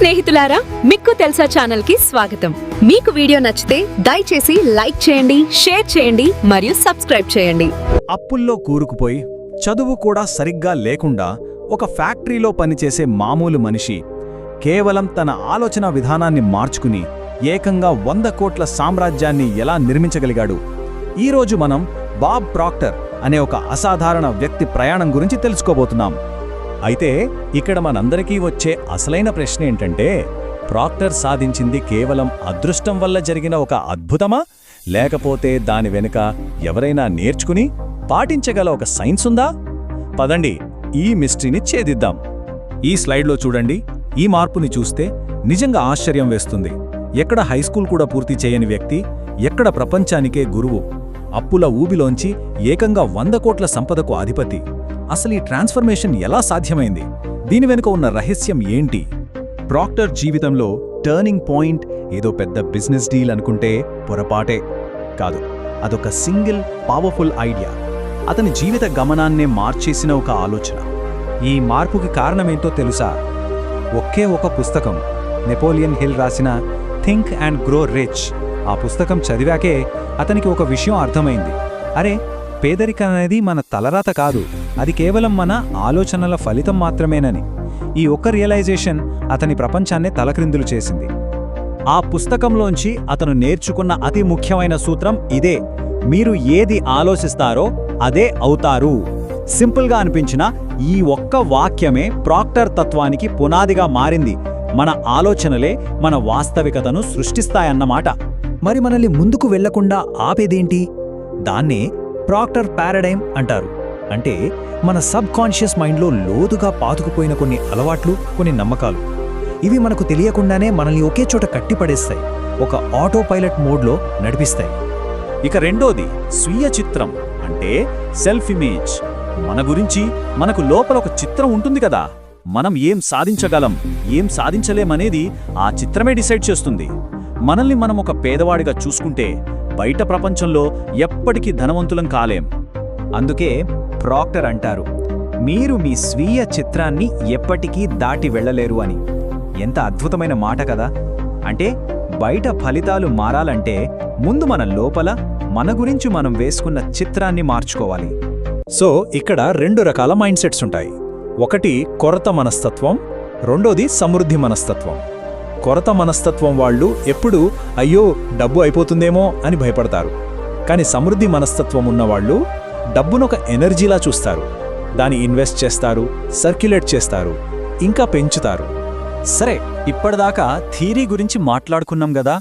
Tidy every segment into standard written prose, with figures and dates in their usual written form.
స్నేహితులారా, మీకు తెలుసా ఛానల్ కి స్వాగతం. మీకు వీడియో నచ్చితే దయచేసి లైక్ చేయండి, షేర్ చేయండి మరియు సబ్స్క్రైబ్ చేయండి. అప్పుల్లో కూరుకుపోయి చదువు కూడా సరిగ్గా లేకుండా ఒక ఫ్యాక్టరీలో పనిచేసే మామూలు మనిషి కేవలం తన ఆలోచన విధానాన్ని మార్చుకుని ఏకంగా 100 కోట్ల సామ్రాజ్యాన్ని ఎలా నిర్మించగలిగాడు? ఈరోజు మనం బాబ్ ప్రాక్టర్ అనే ఒక అసాధారణ వ్యక్తి ప్రయాణం గురించి తెలుసుకోబోతున్నాం. అయితే ఇక్కడ మనందరికీ వచ్చే అసలైన ప్రశ్న ఏంటంటే, ప్రాక్టర్ సాధించింది కేవలం అదృష్టం వల్ల జరిగిన ఒక అద్భుతమా, లేకపోతే దాని వెనుక ఎవరైనా నేర్చుకుని పాటించగల ఒక సైన్స్ ఉందా? పదండి ఈ మిస్టరీని ఛేదిద్దాం. ఈ స్లైడ్లో చూడండి. ఈ మార్పుని చూస్తే నిజంగా ఆశ్చర్యం వేస్తుంది. ఎక్కడ హైస్కూల్ కూడా పూర్తి చేయని వ్యక్తి, ఎక్కడ ప్రపంచానికే గురువు, అప్పుల ఊబిలోంచి ఏకంగా 100 కోట్ల సంపదకు అధిపతి. అసలు ఈ ట్రాన్స్ఫర్మేషన్ ఎలా సాధ్యమైంది? దీని వెనుక ఉన్న రహస్యం ఏంటి? ప్రాక్టర్ జీవితంలో టర్నింగ్ పాయింట్ ఏదో పెద్ద బిజినెస్ డీల్ అనుకుంటే పొరపాటే కాదు. అదొక సింగిల్ పవర్ఫుల్ ఐడియా, అతని జీవిత గమనాన్నే మార్చేసిన ఒక ఆలోచన. ఈ మార్పుకి కారణమేంటో తెలుసా? ఒకే ఒక పుస్తకం, నెపోలియన్ హిల్ రాసిన థింక్ అండ్ గ్రో రిచ్. ఆ పుస్తకం చదివాకే అతనికి ఒక విషయం అర్థమైంది. అరే, పేదరికం అనేది మన తలరాత కాదు, అది కేవలం మన ఆలోచనల ఫలితం మాత్రమేనని. ఈ ఒక్క రియలైజేషన్ అతని ప్రపంచాన్నే తలక్రిందులు చేసింది. ఆ పుస్తకంలోంచి అతను నేర్చుకున్న అతి ముఖ్యమైన సూత్రం ఇదే: మీరు ఏది ఆలోచిస్తారో అదే అవుతారు. సింపుల్గా అనిపించిన ఈ ఒక్క వాక్యమే ప్రాక్టర్ తత్వానికి పునాదిగా మారింది. మన ఆలోచనలే మన వాస్తవికతను సృష్టిస్తాయన్నమాట. మరి మనల్ని ముందుకు వెళ్లకుండా ఆపేదేంటి? దాన్నే ప్రాక్టర్ పారాడైమ్ అంటారు. అంటే మన సబ్ కాన్షియస్ మైండ్లో లోతుగా పాతుకుపోయిన కొన్ని అలవాట్లు, కొన్ని నమ్మకాలు. ఇవి మనకు తెలియకుండానే మనల్ని ఒకే చోట కట్టిపడేస్తాయి, ఒక ఆటో పైలట్ మోడ్లో నడిపిస్తాయి. ఇక రెండోది స్వీయ చిత్రం, అంటే సెల్ఫ్ ఇమేజ్. మన గురించి మనకు లోపల ఒక చిత్రం ఉంటుంది కదా. మనం ఏం సాధించగలం, ఏం సాధించలేమనేది ఆ చిత్రమే డిసైడ్ చేస్తుంది. మనల్ని మనం ఒక పేదవాడిగా చూసుకుంటే బయట ప్రపంచంలో ఎప్పటికీ ధనవంతులం కాలేం. అందుకే ప్రాక్టర్ అంటారు, మీరు మీ స్వీయ చిత్రాన్ని ఎప్పటికీ దాటి వెళ్ళలేరు అని. ఎంత అద్భుతమైన మాట కదా! అంటే బయట ఫలితాలు మారాలంటే ముందు మన లోపల మన గురించి మనం వేసుకున్న చిత్రాన్ని మార్చుకోవాలి. సో ఇక్కడ 2 రకాల మైండ్ సెట్స్ ఉంటాయి. ఒకటి కొరత మనస్తత్వం, రెండోది సమృద్ధి మనస్తత్వం. కొరత మనస్తత్వం వాళ్ళు ఎప్పుడూ అయ్యో డబ్బు అయిపోతుందేమో అని భయపడతారు. కానీ సమృద్ధి మనస్తత్వం ఉన్నవాళ్ళు డబ్బునొక ఎనర్జీలా చూస్తారు. దాన్ని ఇన్వెస్ట్ చేస్తారు, సర్క్యులేట్ చేస్తారు, ఇంకా పెంచుతారు. సరే, ఇప్పటిదాకా థియరీ గురించి మాట్లాడుకున్నాం గదా.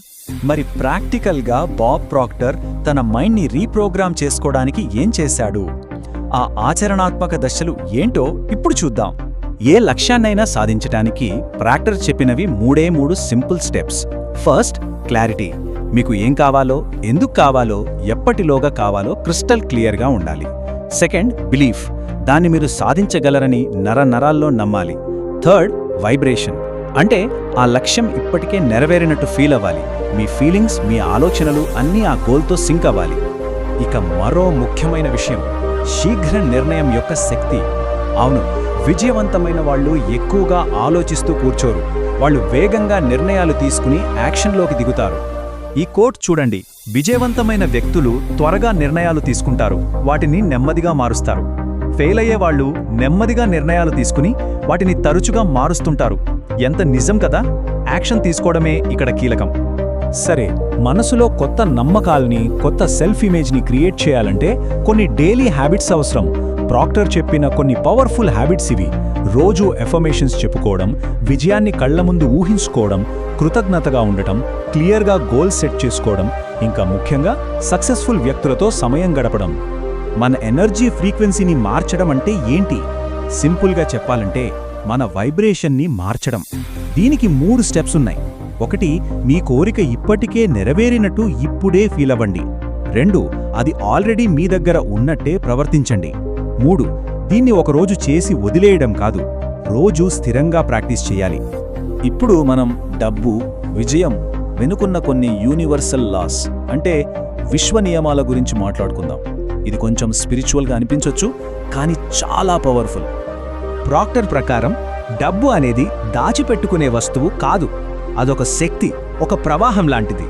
మరి ప్రాక్టికల్గా బాబ్ ప్రాక్టర్ తన మైండ్ని రీప్రోగ్రామ్ చేసుకోవడానికి ఏం చేశాడు? ఆ ఆచరణాత్మక దశలు ఏంటో ఇప్పుడు చూద్దాం. ఏ లక్ష్యాన్నైనా సాధించటానికి ప్రాక్టర్ చెప్పినవి 3 సింపుల్ స్టెప్స్. First, clarity. మీకు ఏం కావాలో, ఎందుకు కావాలో, ఎప్పటిలోగా కావాలో క్రిస్టల్ క్లియర్గా ఉండాలి. Second, belief. దాన్ని మీరు సాధించగలరని నరాల్లో నమ్మాలి. Third, vibration. అంటే ఆ లక్ష్యం ఇప్పటికే నెరవేరినట్టు ఫీల్ అవ్వాలి. మీ ఫీలింగ్స్, మీ ఆలోచనలు అన్నీ ఆ గోల్తో సింక్ అవ్వాలి. ఇక మరో ముఖ్యమైన విషయం, శీఘ్ర నిర్ణయం యొక్క శక్తి. అవును, విజయవంతమైన వాళ్ళు ఎక్కువగా ఆలోచిస్తూ కూర్చోరు. వాళ్ళు వేగంగా నిర్ణయాలు తీసుకుని యాక్షన్లోకి దిగుతారు. ఈ కోట్ చూడండి, విజయవంతమైన వ్యక్తులు త్వరగా నిర్ణయాలు తీసుకుంటారు, వాటిని నెమ్మదిగా మారుస్తారు. ఫెయిల్ అయ్యే వాళ్ళు నెమ్మదిగా నిర్ణయాలు తీసుకుని వాటిని తరచుగా మారుస్తుంటారు. ఎంత నిజం కదా! యాక్షన్ తీసుకోవడమే ఇక్కడ కీలకం. సరే, మనసులో కొత్త నమ్మకాల్ని, కొత్త సెల్ఫ్ ఇమేజ్ని క్రియేట్ చేయాలంటే కొన్ని డైలీ హ్యాబిట్స్ అవసరం. ప్రాక్టర్ చెప్పిన కొన్ని పవర్ఫుల్ హ్యాబిట్స్ ఇవి. రోజూ ఎఫర్మేషన్స్ చెప్పుకోవడం, విజయాన్ని కళ్ల ముందు ఊహించుకోవడం, కృతజ్ఞతగా ఉండటం, క్లియర్గా గోల్ సెట్ చేసుకోవడం, ఇంకా ముఖ్యంగా సక్సెస్ఫుల్ వ్యక్తులతో సమయం గడపడం. మన ఎనర్జీ ఫ్రీక్వెన్సీని మార్చడం అంటే ఏంటి? సింపుల్గా చెప్పాలంటే మన వైబ్రేషన్ని మార్చడం. దీనికి 3 స్టెప్స్ ఉన్నాయి. 1, మీ కోరిక ఇప్పటికే నెరవేరినట్టు ఇప్పుడే ఫీల్ అవ్వండి. 2, అది ఆల్రెడీ మీ దగ్గర ఉన్నట్టే ప్రవర్తించండి. 3, దీన్ని ఒకరోజు చేసి వదిలేయడం కాదు, రోజూ స్థిరంగా ప్రాక్టీస్ చేయాలి. ఇప్పుడు మనం డబ్బు, విజయం వెనుకున్న కొన్ని యూనివర్సల్ లాస్, అంటే విశ్వ నియమాల గురించి మాట్లాడుకుందాం. ఇది కొంచెం స్పిరిచువల్గా అనిపించొచ్చు, కానీ చాలా పవర్ఫుల్. ప్రాక్టర్ ప్రకారం డబ్బు అనేది దాచిపెట్టుకునే వస్తువు కాదు. అదొక శక్తి, ఒక ప్రవాహం లాంటిది.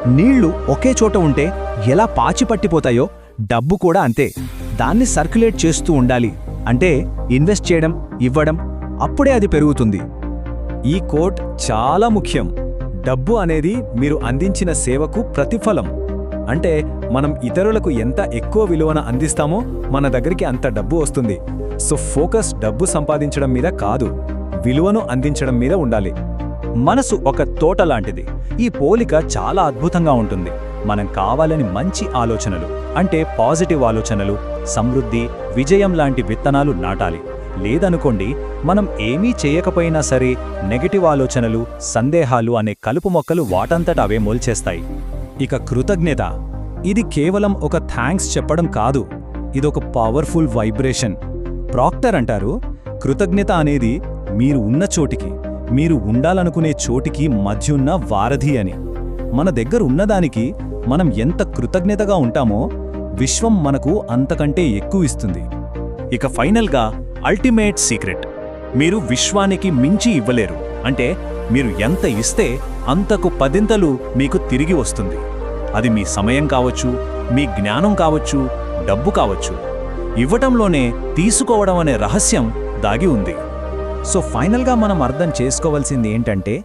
నీళ్లు ఒకే చోట ఉంటే ఎలా పాచిపట్టిపోతాయో డబ్బు కూడా అంతే. దాన్ని సర్క్యులేట్ చేస్తూ ఉండాలి. అంటే ఇన్వెస్ట్ చేయడం, ఇవ్వడం, అప్పుడే అది పెరుగుతుంది. ఈ కోట్ చాలా ముఖ్యం. డబ్బు అనేది మీరు అందించిన సేవకు ప్రతిఫలం. అంటే మనం ఇతరులకు ఎంత ఎక్కువ విలువన అందిస్తామో మన దగ్గరికి అంత డబ్బు వస్తుంది. సో ఫోకస్ డబ్బు సంపాదించడం మీద కాదు, విలువను అందించడం మీద ఉండాలి. మనసు ఒక తోట లాంటిది. ఈ పోలిక చాలా అద్భుతంగా ఉంటుంది. మనం కావాలని మంచి ఆలోచనలు, అంటే పాజిటివ్ ఆలోచనలు, సమృద్ధి, విజయం లాంటి విత్తనాలు నాటాలి. లేదనుకోండి, మనం ఏమీ చేయకపోయినా సరే నెగటివ్ ఆలోచనలు, సందేహాలు అనే కలుపు మొక్కలు వాటంతట అవే మొల్చేస్తాయి. ఇక కృతజ్ఞత, ఇది కేవలం ఒక థ్యాంక్స్ చెప్పడం కాదు, ఇదొక పవర్ఫుల్ వైబ్రేషన్. ప్రాక్టర్ అంటారు, కృతజ్ఞత అనేది మీరు ఉన్న చోటికి, మీరు ఉండాలనుకునే చోటికి మధ్యున్న వారధి అని. మన దగ్గర ఉన్నదానికి మనం ఎంత కృతజ్ఞతగా ఉంటామో విశ్వం మనకు అంతకంటే ఎక్కువ ఇస్తుంది. ఇక ఫైనల్గా అల్టిమేట్ సీక్రెట్, మీరు విశ్వానికి మించి ఇవ్వలేరు. అంటే మీరు ఎంత ఇస్తే అంతకు పదింతలు మీకు తిరిగి వస్తుంది. అది మీ సమయం కావచ్చు, మీ జ్ఞానం కావచ్చు, డబ్బు కావచ్చు. ఇవ్వటంలోనే తీసుకోవడం అనే రహస్యం దాగి ఉంది. సో ఫైనల్గా మనం అర్థం చేసుకోవాల్సింది ఏంటంటే,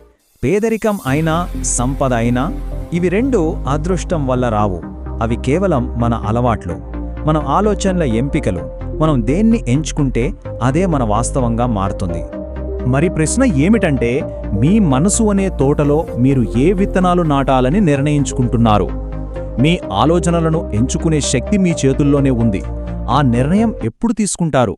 పేదరికం అయినా సంపద అయినా ఇవి రెండూ అదృష్టం వల్ల రావు. అవి కేవలం మన అలవాట్లు, మన ఆలోచనల ఎంపికలు. మనం దేన్ని ఎంచుకుంటే అదే మన వాస్తవంగా మారుతుంది. మరి ప్రశ్న ఏమిటంటే, మీ మనసు అనే తోటలో మీరు ఏ విత్తనాలు నాటాలని నిర్ణయించుకుంటున్నారు? మీ ఆలోచనలను ఎంచుకునే శక్తి మీ చేతుల్లోనే ఉంది. ఆ నిర్ణయం ఎప్పుడు తీసుకుంటారు?